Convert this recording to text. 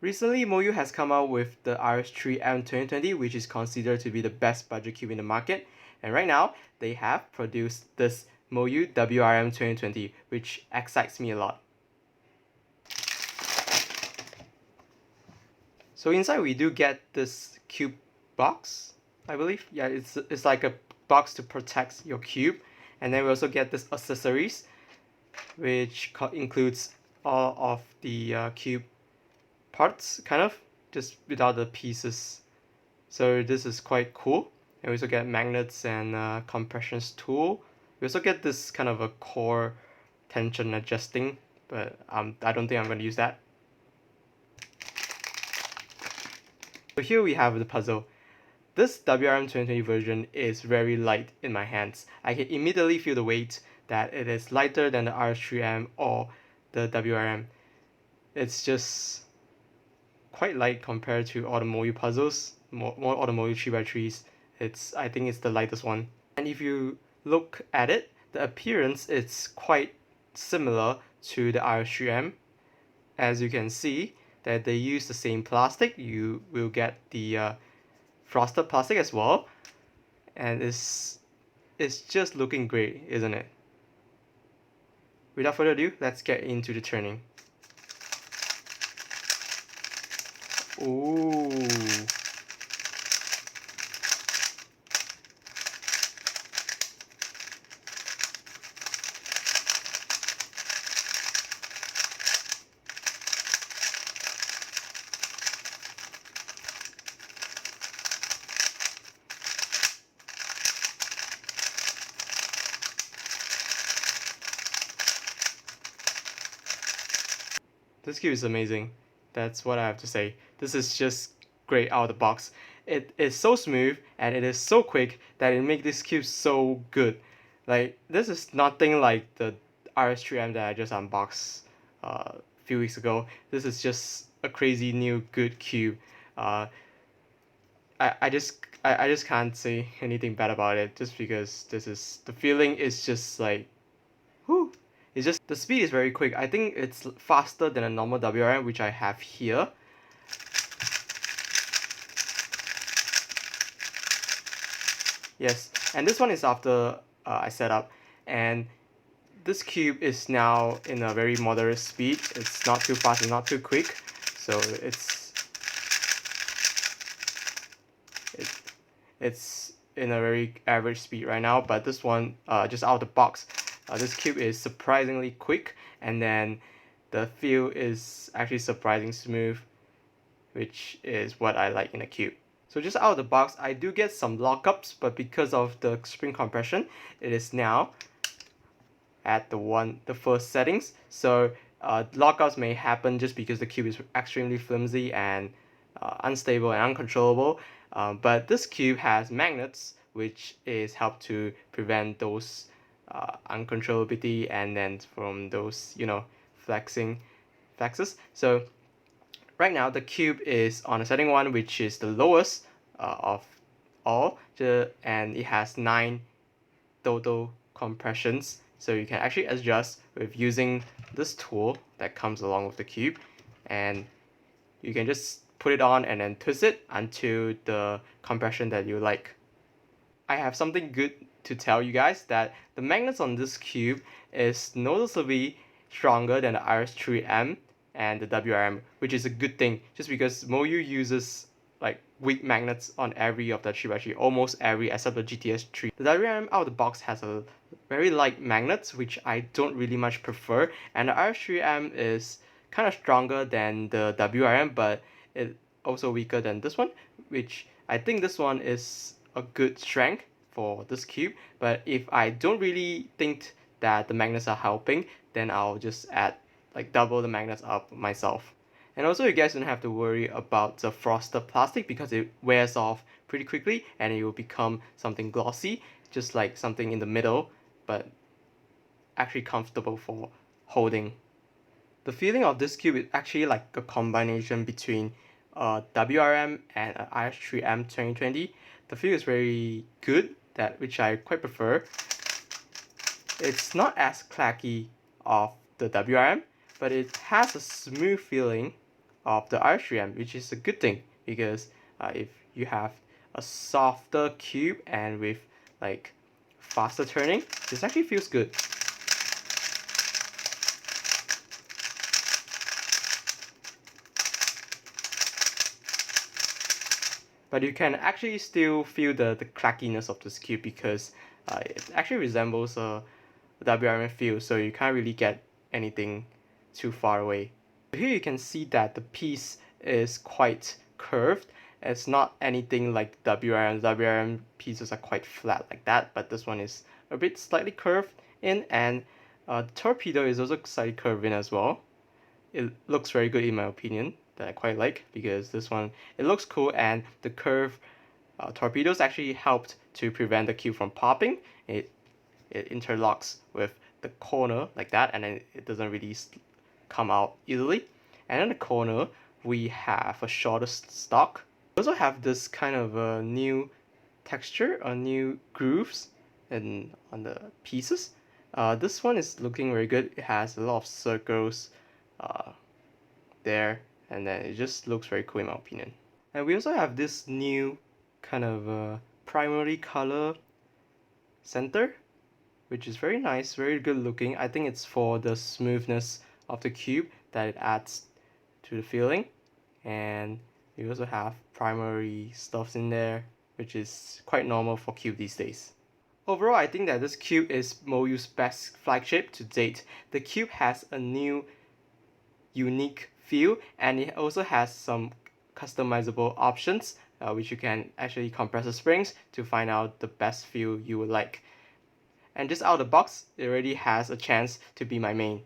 Recently, MoYu has come out with the RS3M 2020, which is considered to be the best budget cube in the market. And right now, they have produced this MoYu WRM 2020, which excites me a lot. So inside we do get this cube box, I believe. Yeah, it's like a box to protect your cube. And then we also get this accessories, which includes all of the cube parts, kind of, just without the pieces. So this is quite cool. And we also get magnets and compressions tool. We also get this kind of a core tension adjusting, but I don't think I'm going to use that. So here we have the puzzle. This WRM 2020 version is very light in my hands. I can immediately feel the weight, that it is lighter than the RS3M or the WRM. It's just quite light compared to all the MoYu puzzles, all the MoYu 3x3s. I think it's the lightest one. And if you look at it, the appearance is quite similar to the RS3M. As you can see, that they use the same plastic. You will get the frosted plastic as well, and it's just looking great, isn't it? Without further ado, let's get into the turning. Ooh. This cube is amazing. That's what I have to say. This is just great out of the box. It is so smooth and it is so quick that it makes this cube so good. Like, this is nothing like the RS3M that I just unboxed a few weeks ago. This is just a crazy new good cube. I just can't say anything bad about it, just because the feeling is just like, whew. It's just, the speed is very quick. I think it's faster than a normal WRM, which I have here. Yes, and this one is after I set up, and this cube is now in a very moderate speed. It's not too fast and not too quick, so it's in a very average speed right now. But this one, just out of the box, this cube is surprisingly quick, and then the feel is actually surprisingly smooth, which is what I like in a cube. So just out of the box, I do get some lockups, but because of the spring compression, it is now at the first settings. So lockups may happen just because the cube is extremely flimsy and unstable and uncontrollable. But this cube has magnets, which is help to prevent those uncontrollability and then from those, you know, flexes. So right now the cube is on a setting 1, which is the lowest of all, and it has 9 total compressions. So you can actually adjust with using this tool that comes along with the cube, and you can just put it on and then twist it until the compression that you like. I have something good to tell you guys, that the magnets on this cube is noticeably stronger than the RS3M and the WRM, which is a good thing, just because MoYu uses like weak magnets on every of the 3x3, almost every except the GTS3. The WRM out of the box has a very light magnets, which I don't really much prefer, and the RS3M is kind of stronger than the WRM, but it also weaker than this one, which I think this one is a good strength for this cube. But if I don't really think that the magnets are helping, then I'll just add like double the magnets up myself. And also, you guys don't have to worry about the frosted plastic, because it wears off pretty quickly and it will become something glossy, just like something in the middle, but actually comfortable for holding. The feeling of this cube is actually like a combination between WRM and RS3M 2020. The feel is very good, which I quite prefer. It's not as clacky of the WRM, but it has a smooth feeling of the R3M, which is a good thing because if you have a softer cube and with like faster turning, this actually feels good. But you can actually still feel the clackiness of this cube because it actually resembles a WRM feel, so you can't really get anything too far away. Here you can see that the piece is quite curved. It's not anything like WRM. WRM pieces are quite flat like that, but this one is a bit slightly curved in, and the torpedo is also slightly curved in as well. It looks very good in my opinion, that I quite like, because this one, it looks cool, and the curved torpedoes actually helped to prevent the cube from popping. It interlocks with the corner like that, and then it doesn't really come out easily. And in the corner, we have a shorter stock. We also have this kind of a new texture or new grooves on the pieces. This one is looking very good. It has a lot of circles there, and then it just looks very cool in my opinion. And we also have this new kind of primary color center, which is very nice, very good looking. I think it's for the smoothness of the cube that it adds to the feeling. And we also have primary stuffs in there, which is quite normal for cube these days. Overall, I think that this cube is MoYu's best flagship to date. The cube has a new, unique feel, and it also has some customizable options, which you can actually compress the springs to find out the best feel you would like. And just out of the box, it already has a chance to be my main.